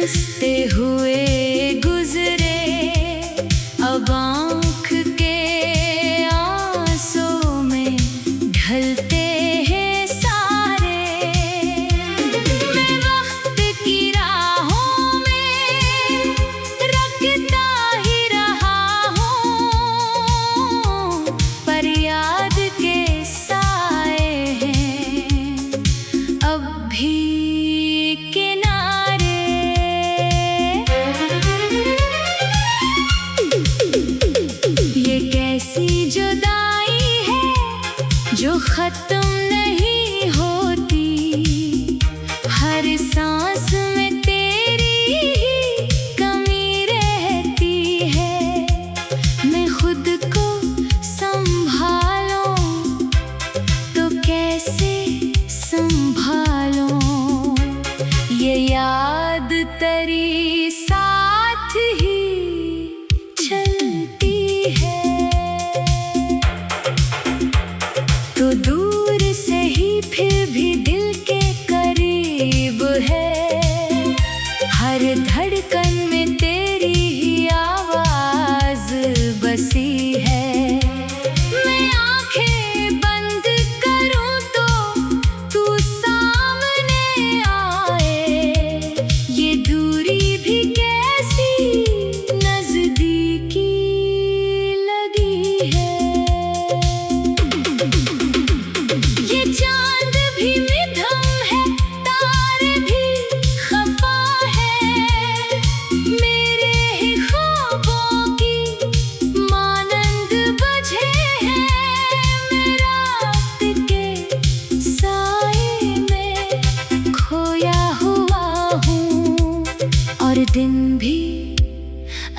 हंसते हुए गुजरे, अब आँख के आंसू में ढलते हैं सारे। मैं वक्त की राहों में रखता ही रहा हूँ, पर याद के साए हैं अब भी किनारे। ये कैसी जुदाई है जो खत्म नहीं होती, हर सांस में तेरी ही कमी रहती है। मैं खुद को संभालूं तो कैसे संभालूं, ये याद तेरी साथ ही चलती है। तो दूर से ही फिर भी दिल के करीब है, हर धड़कन में तेरी ही आवाज बसी है। मैं आंखें बंद करूं तो तू सामने आए, ये दूरी भी कैसी नजदीकी लगी है। ये चांद भी मिधम है, तारे भी खफा है, मेरे ही ख्वाबों की मानंद बजे हैं। मैं रात के साए में खोया हुआ हूँ, और दिन भी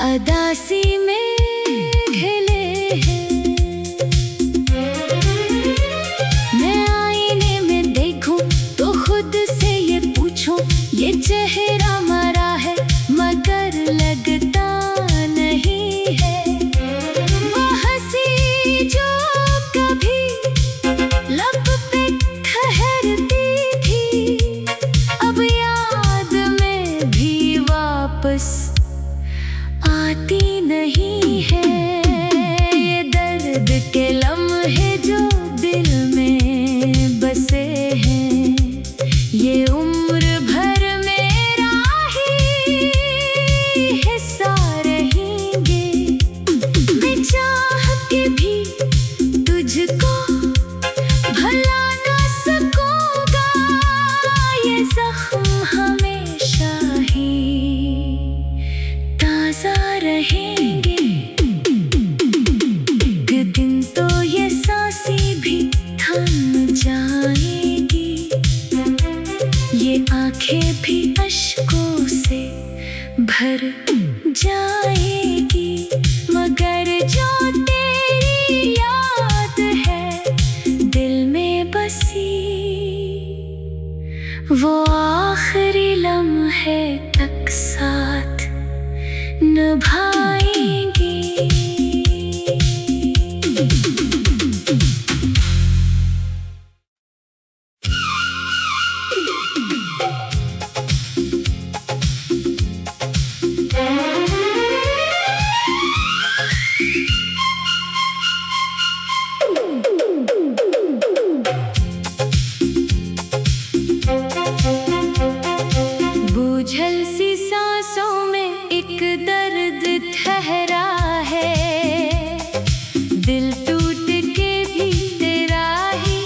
अदासी में घिले हैं। मैं आईने में देखूं तो खुद से ये पूछूं, ये चेहरा मरा है मगर लगता नहीं है। वो हंसी जो कभी लब पे ठहरती थी, अब याद में भी वापस आती नहीं है। ये दर्द के लम्हे जो दिल में बसे हैं, ये उम्र भर मेरा ही हिस्सा रहेंगे। मैं चाह के भी तुझको भला ना सकूंगा, ये जख्म हमेशा ही ताजा रहेंगे। एक दिन तो ये सांसें भी थम जाएगी, ये आंखें भी अश्कों से भर जाएगी, मगर जो तेरी याद है दिल में बसी, वो आखिरी लम्हे तक साथ निभाएंगी। बूझल सी सांसों में एक दर्द ठहरा है, दिल टूट के भी तेरा ही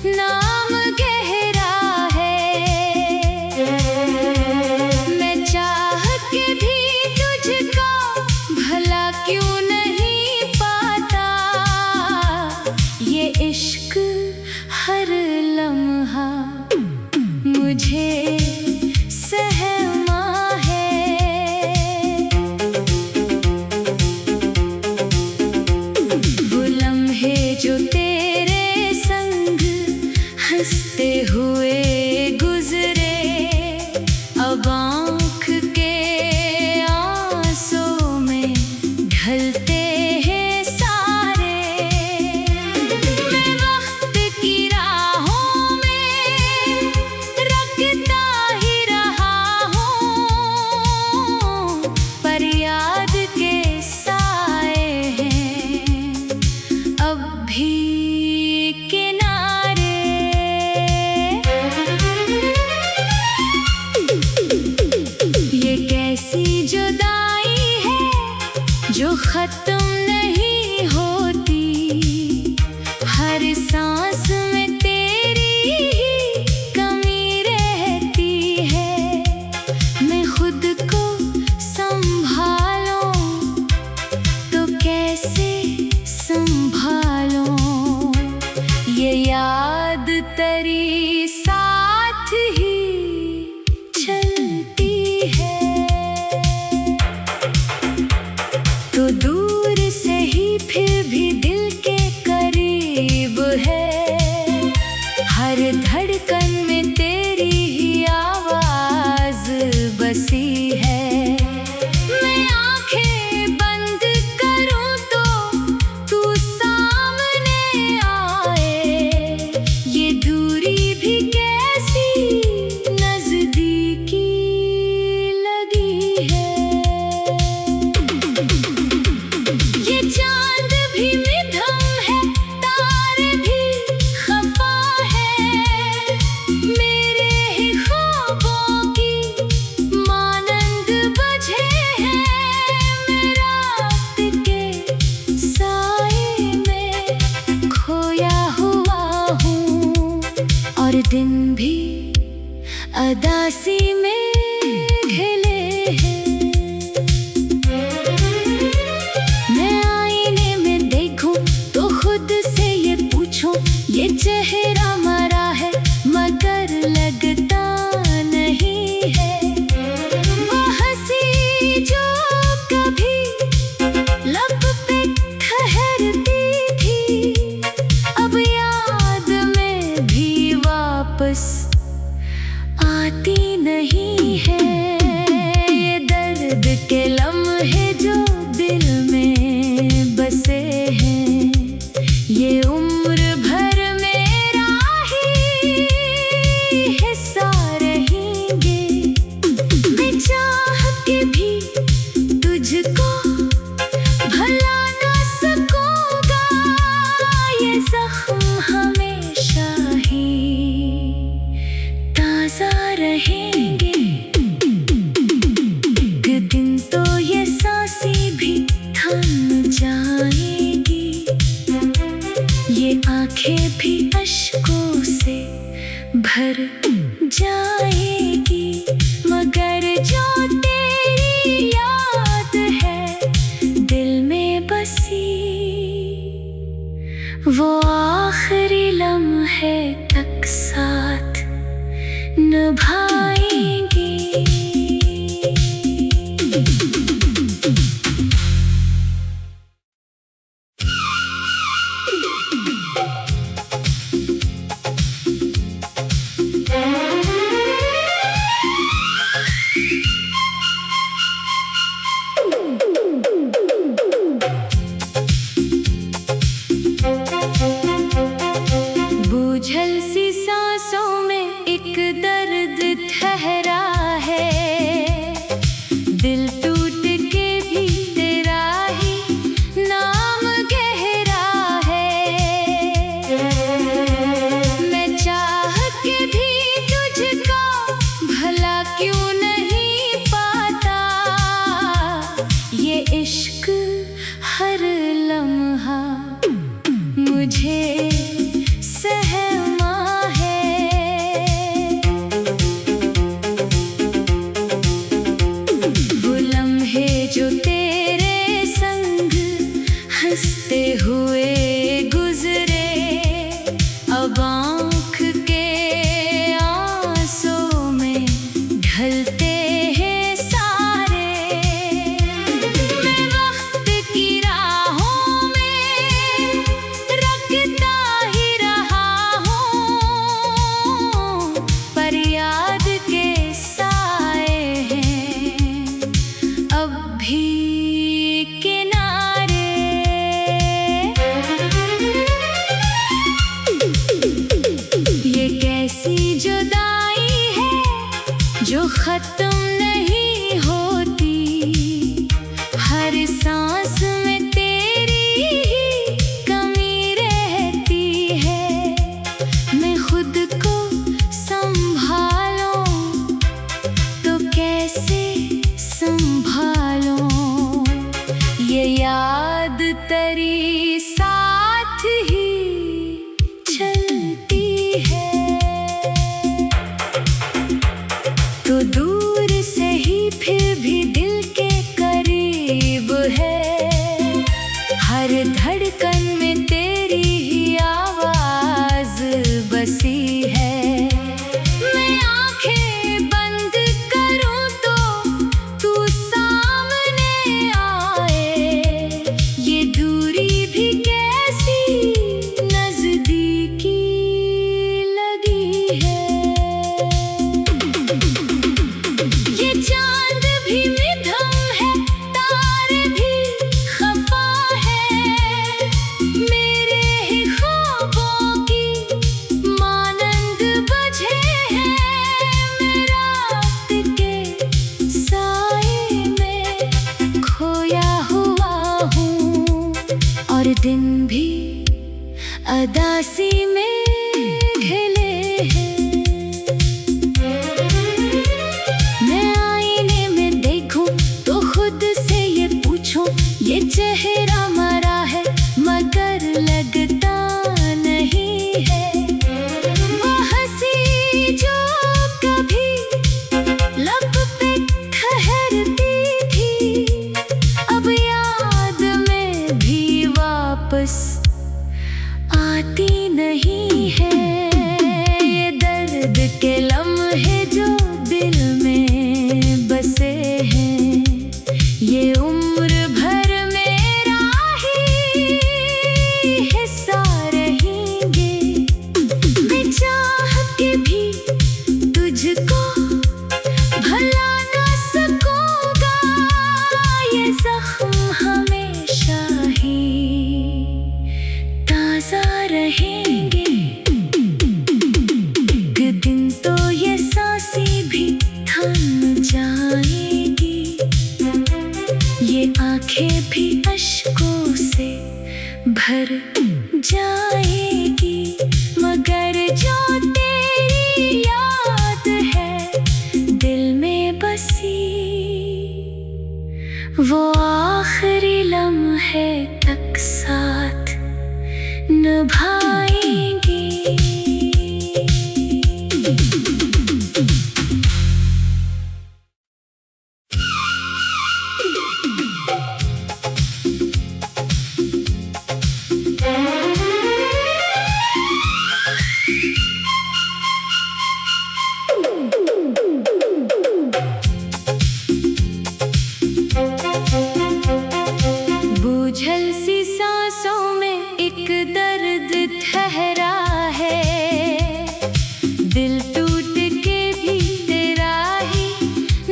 नाम गहरा है। मैं चाह के भी तुझको भला क्यों नहीं पाता, ये इश्क हर लम्हा मुझे सहमा है। जुदाई है जो खत्म नहीं होती। हर सांस में तेरी ही कमी रहती है। मैं खुद को संभालूं तो कैसे संभालूं? ये याद तेरी साथ ही चलती है। तो दूर से ही फिर भी दिल के करीब है। हर धड़कन में तेरी ही आवाज बसी है। मैं आंखें बंद करूं तो तू सामने आए। ये दूरी भी कैसी नजदीकी लगी है। ये चांद भी मध्यम है, तारे भी खफा है। मेरे ही ख्वाबों की मानंद बजे हैं। मैं रात के साए में खोया हुआ हूँ और दिन भी अदासी में घिले हैं। मैं आईने में देखूं तो खुद से ये पूछूं, ये चेहरा मरा है मगर लगता नहीं है। वो हंसी जो कभी लब पे ठहरती थी, अब याद में भी वापस आती नहीं है। ये दर्द के लम्हे जो दिल में बसे हैं, ये उम्र भर मेरा ही हिस्सा रहेंगे। मैं चाह के भी तुझको भला ना सकूंगा। ये जख्म हमेशा ही ताजा रहेंगे। एक दिन तो ये सांसें भी थम जाएंगी। ये आंखें भी अश्कों से भर जाएगी। मगर जो तेरी याद है दिल में बसी, वो आखिरी लम्हे तक साथ निभाएंगी। अदासी में घिले हैं। मैं आईने में देखूं तो खुद से ये पूछूं, ये चेहरा मरा है मगर लगता नहीं है। वो हंसी जो कभी लब पे ठहरती थी, अब याद में भी वापस आती नहीं है। ये दर्द के लम्हे जो दिल में बसे हैं, ये उम्र भर मेरा ही हिस्सा रहेंगे। मैं चाह के भी तुझको भुला ना सकूंगा, ये जख्म हमेशा ही ताजा रहेंगे। एक दिन तो ये सांसें भी थम जाएगी, ये आंखें भी अश्कों से भर जाएगी। मगर जो तेरी याद है दिल में बसी, वो आखिरी लम्हे तक साथ निभाएंगी। बूझल सी सांसों में एक दर्द ठहरा है, दिल टूट के भी तेरा ही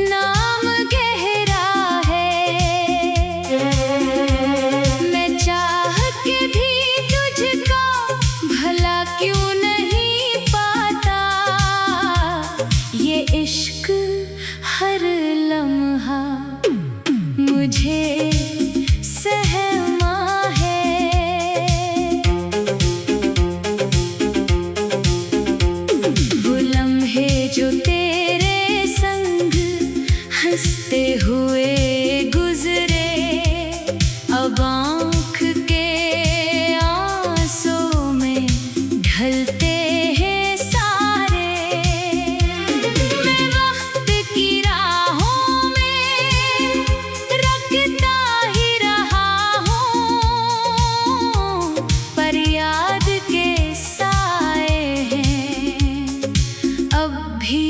नाम गहरा है। मैं चाह के भी तुझको भला क्यों नहीं पाता, ये इश्क हर लम्हा मुझे सहमा है। वो लम्हे जो तेरे संग हंसते हुए गुजरे, अब आँख के आंसू में ढलते हैं सारे। मैं वक्त की राहों में रखता ही रहा हूँ, पर याद के साए हैं अब भी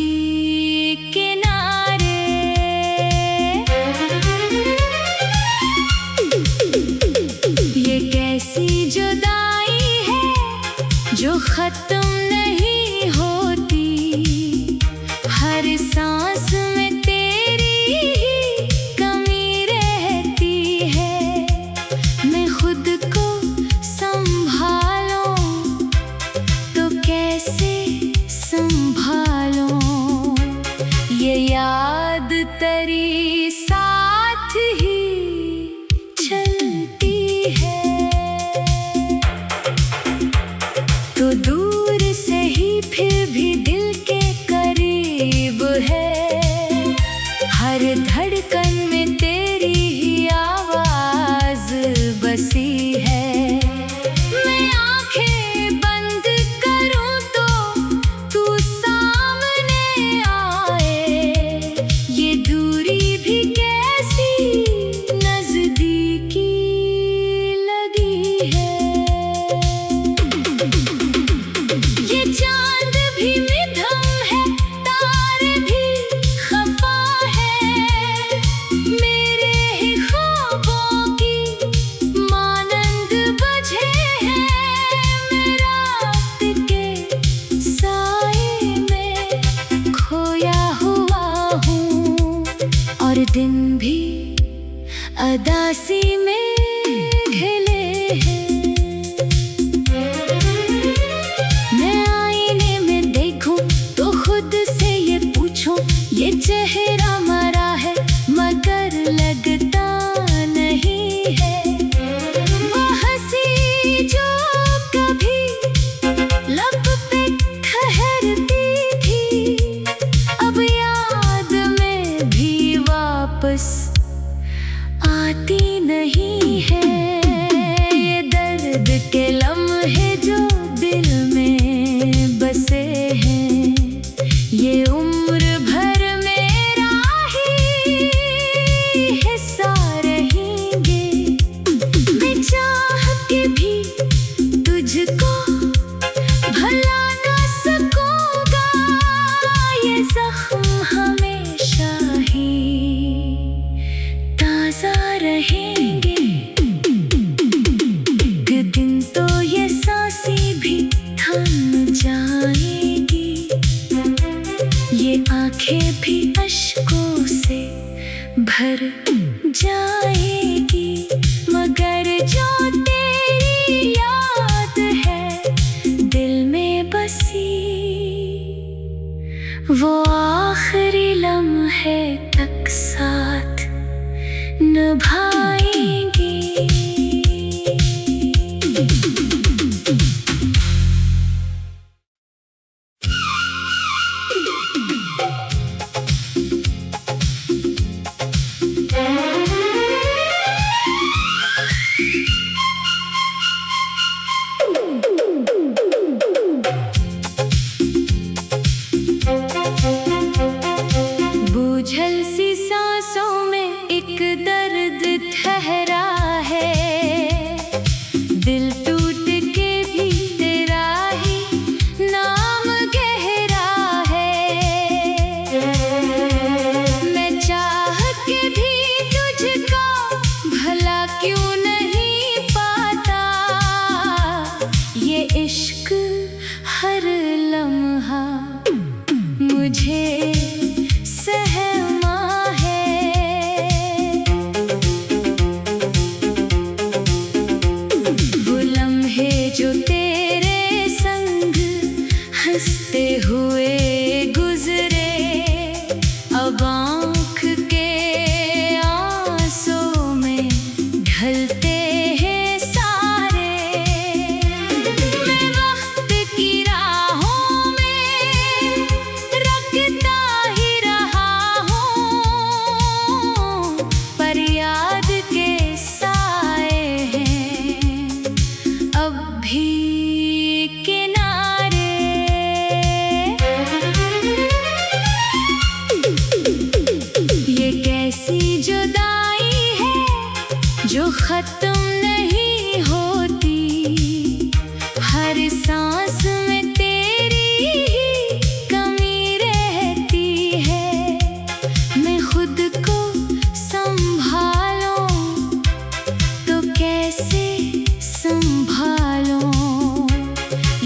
किनारे। ये कैसी जुदाई है जो खत्म नहीं होती, हर सांस में तेरी ही कमी रहती है। मैं खुद को संभालूं तो कैसे संभालूं, ये याद तेरी साथ ही चलती है। तो दूर से ही फिर भी दिल के करीब है, हर धड़कन में तेरी ही आवाज बसी है। मैं आंखें बंद करूं तो तू सामने आए, ये दूरी भी कैसी नजदीकी लगी है। ये चांद भी मिधम है, तारे भी खफा है, मेरे ही ख्वाबों की मानंद बजे हैं। मैं रात के साए में खोया हुआ हूँ, और दिन भी अदासी में घिले हैं। मैं आईने में देखूं तो खुद से ये पूछूं, ये चेहरा मरा है मगर लगता नहीं है। वो हंसी जो कभी वापस आती नहीं है। ये दर्द के लम्हे जो दिल में बसे हैं, ये उम्र भर मेरा ही हिस्सा रहेंगे। मैं चाह के भी तुझको भला ना सकूंगा, ये जख्म हमेशा ही ताजा रहेंगे। एक दिन तो ये सांसें भी थम जाएगी, ये आंखें भी अश्कों से भर जाएगी। मगर जो तेरी याद है दिल में बसी, वो आखिरी लम्हे तक साथ निभाएंगी। बूझल सी सांसों में एक दर्द ठहरा है, दिल टूट के भी तेरा ही नाम गहरा है। मैं चाह के भी तुझको भला क्यों नहीं पाता, ये इश्क हर लम्हा मुझे सहमा है। वो लम्हे जो तेरे संग हंसते हुए गुजरे, अब आँख के आंसू में ढलते हैं सारे। मैं वक्त की राहों में रखता ही रहा हूँ, पर याद के साए हैं अब भी किनारे। ये कैसी जुदाई है जो खत्म नहीं होती, हर सांस में तेरी ही कमी रहती है। मैं खुद को संभालूं तो कैसे संभालूं,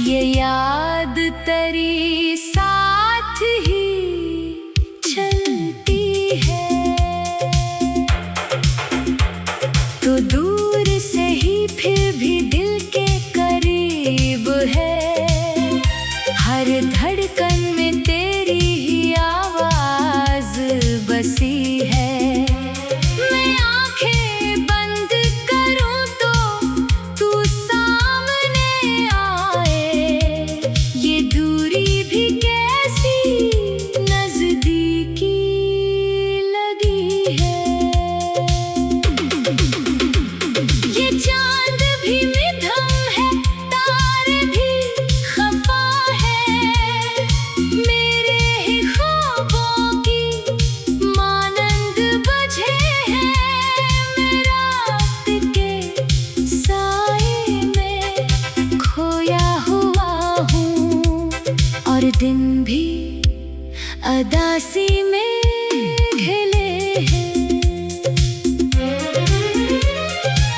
ये याद तेरी साथ ही चलती है। तो दूर से ही फिर भी दिल के करीब है, हर धड़कन में तेरी ही आवाज बसी है। मैं आंखें बंद करूं तो तू सामने आए, ये दूरी भी कैसी नजदीकी लगी है। ये चांद भी मध्यम है, तारे भी खफा है, मेरे ही ख्वाबों की मानंद बजे हैं। मैं रात के साए में खोया हुआ हूँ, और दिन भी अदासी में घिले हैं।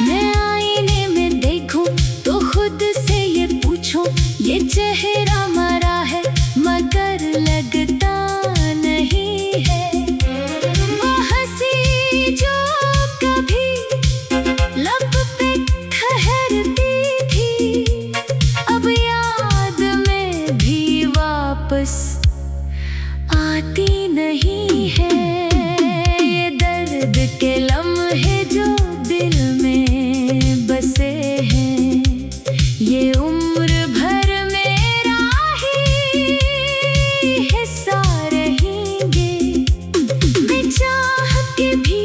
मैं आईने में देखूं तो खुद से ये पूछूं, ये चेहरा मरा है मगर लगता नहीं है। वो हंसी जो कभी लब पे ठहरती थी, अब याद में भी वापस आती नहीं है। ये दर्द के लम्हे जो दिल में बसे हैं, ये उम्र भर मेरा ही हिस्सा रहेंगे। मैं चाह के भी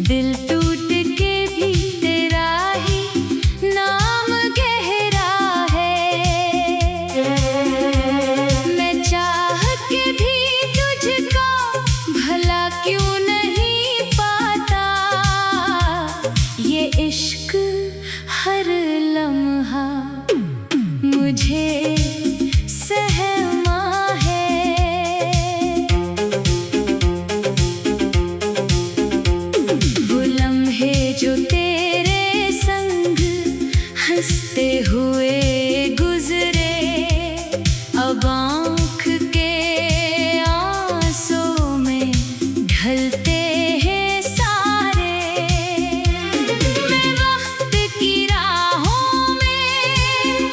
दिल टूट के भी तेरा ही नाम गहरा है। मैं चाह के भी तुझको भला क्यों नहीं पाता, ये इश्क हर लम्हा मुझे सहमा है। वो लम्हे जो तेरे संग हंसते हुए गुजरे, अब आँख के आंसू में ढलते हैं सारे। मैं वक्त की राहों में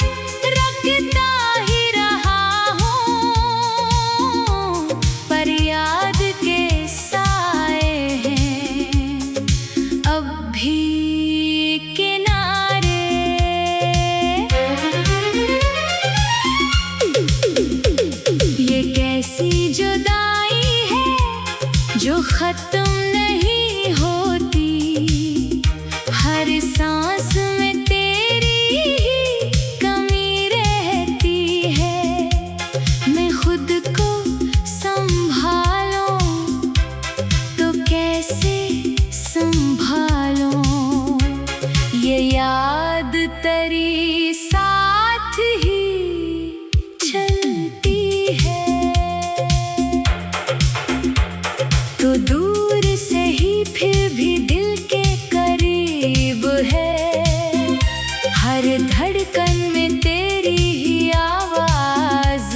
रखता ही रहा हूँ, पर याद के साए हैं अब भी किनारे। ये कैसी जुदाई है जो खत्म नहीं होती, हर सांस में तेरी ही कमी रहती है। मैं खुद को संभालूं तो कैसे संभालूं, ये याद तेरी साथ ही चलती है। तो दूर से ही फिर भी दिल के करीब है, हर धड़कन में तेरी ही आवाज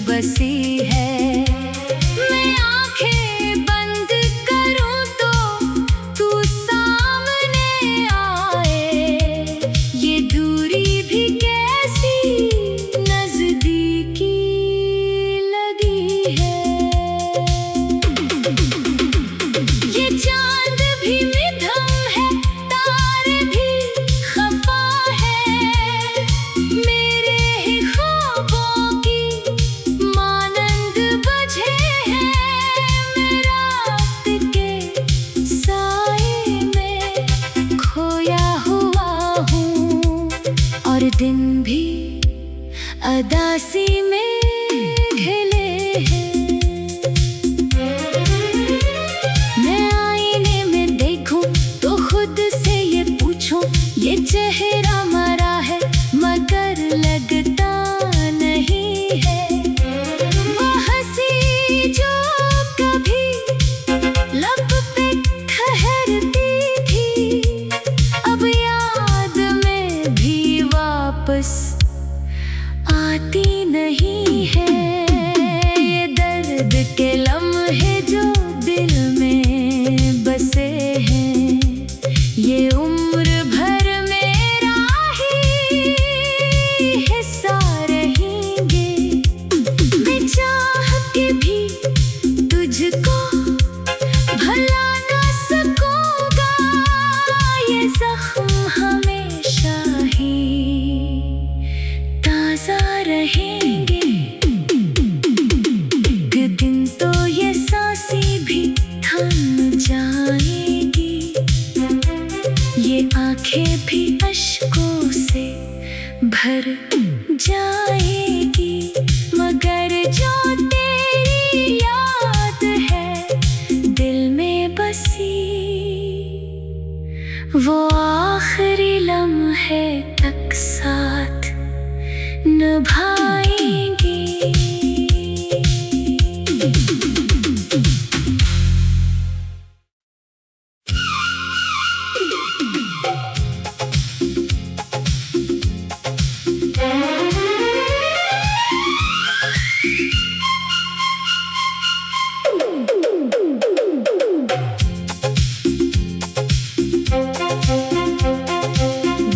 बसी है। मैं आंखें बंद करूं तो तू सामने आए, ये दूरी भी कैसी नजदीकी लगी है। ये चांद भी मिधम है, तारे भी खफा है, मेरे ही ख्वाबों की मानंद बजे हैं। मैं रात के साए में खोया हुआ हूँ, और दिन भी अदासी में घिले हैं। मैं आईने में देखूं तो खुद से ये पूछूं, ये चेहरा मरा है मगर लगता नहीं है। वो हंसी जो कभी लब पे ठहरती थी, अब याद में भी वापस आती नहीं है। ये दर्द के लम्हे जो दिल में बसे हैं, ये उम्र भर मेरा ही हिस्सा रहेंगे। मैं चाह के भी तुझको भला ना सकूंगा, ये जख्म हमेशा ही ताजा रहेंगे। एक दिन तो ये सांसें भी थम जाएगी, ये आंखें भी अश्कों से भर जाएगी, मगर जो तेरी याद है दिल में बसी, वो आखिरी लम्हे तक साथ निभाएंगी।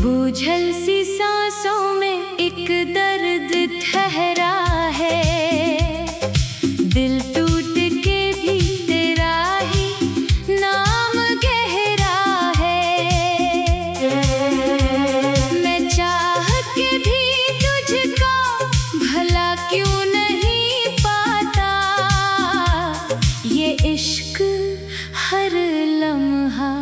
बूझल सी सांसों में एक दर्द ठहरा है, दिल टूट के भी तेरा ही नाम गहरा है। मैं चाह के भी तुझको भला क्यों नहीं पाता, ये इश्क हर लम्हा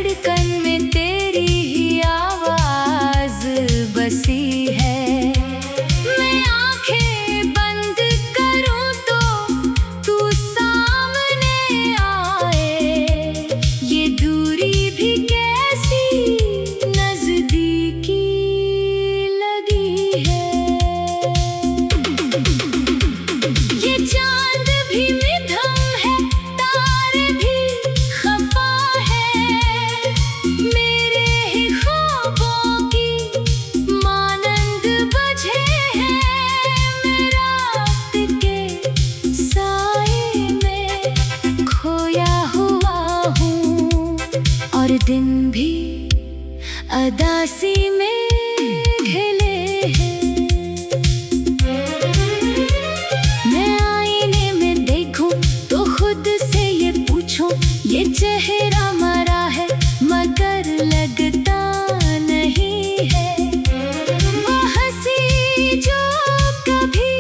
धड़कन में तेरी ही आवाज बसी है। मैं आंखें बंद करूं तो तू सामने आए। ये दूरी भी कैसी नजदीकी लगी है। ये चांद भी मध्यम है, तारे भी खफा है। मेरे ही ख्वाबों की मानंद बजे हैं। मैं रात के साए में खोया हुआ हूँ और दिन भी अदासी में घिले हैं। मैं आईने में देखूं तो खुद से ये पूछूं, ये चेहरा मरा है मगर लगता नहीं है। वो हंसी जो कभी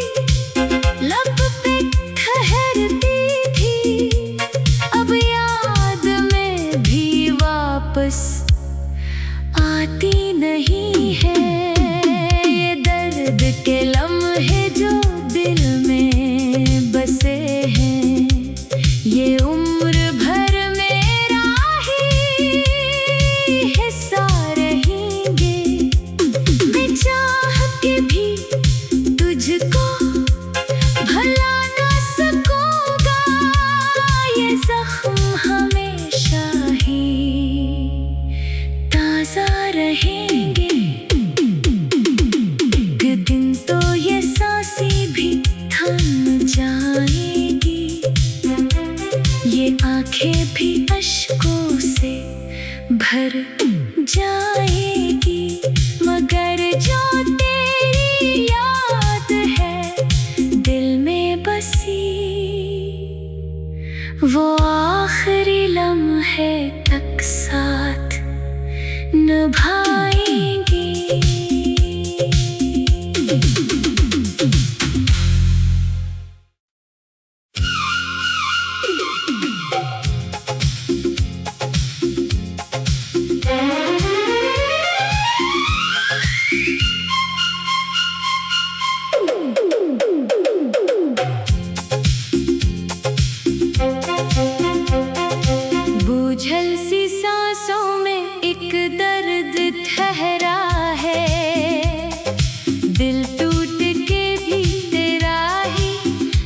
लब पे ठहरती थी, अब याद में भी वापस आती नहीं है। ये दर्द के लम्हे जो दिल में बसे हैं, ये उम्र भर मेरा ही हिस्सा रहेंगे। मैं चाह के भी तुझको भला ना सकूंगा। ये जख्म हमेशा ही ताजा रहेंगे। एक दिन तो ये सांसें भी थम जाएंगी, ये आंखें भी अश्कों से भर जाएगी। मगर जो तेरी याद है दिल में बसी, वो आखिरी लम्हे तक साथ निभाएंगी। बूझल सी सांसों में एक दर्द ठहरा है। दिल टूट के भी तेरा ही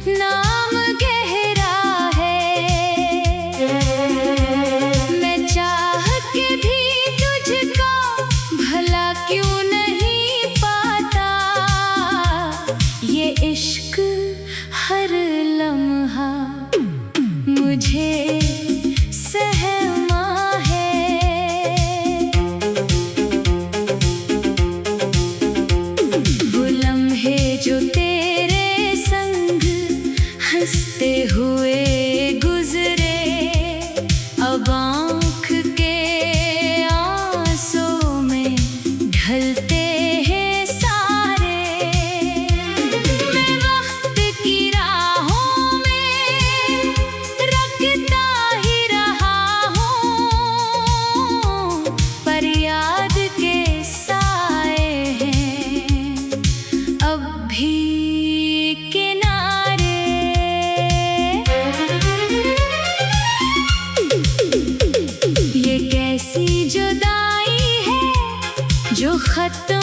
नाम गहरा है। मैं चाह के भी तुझको भला क्यों नहीं पाता। ये इश्क हर लम्हा मुझे सहमा है। वो लम्हे जो तेरे संग हंसते हुए गुजरे, अब आँख के आंसू में ढलते हैं सारे। मैं वक्त की राहों में रखता ही रहा हूँ, पर याद के साए हैं अब भी किनारे। ये कैसी जुदाई है जो खत्म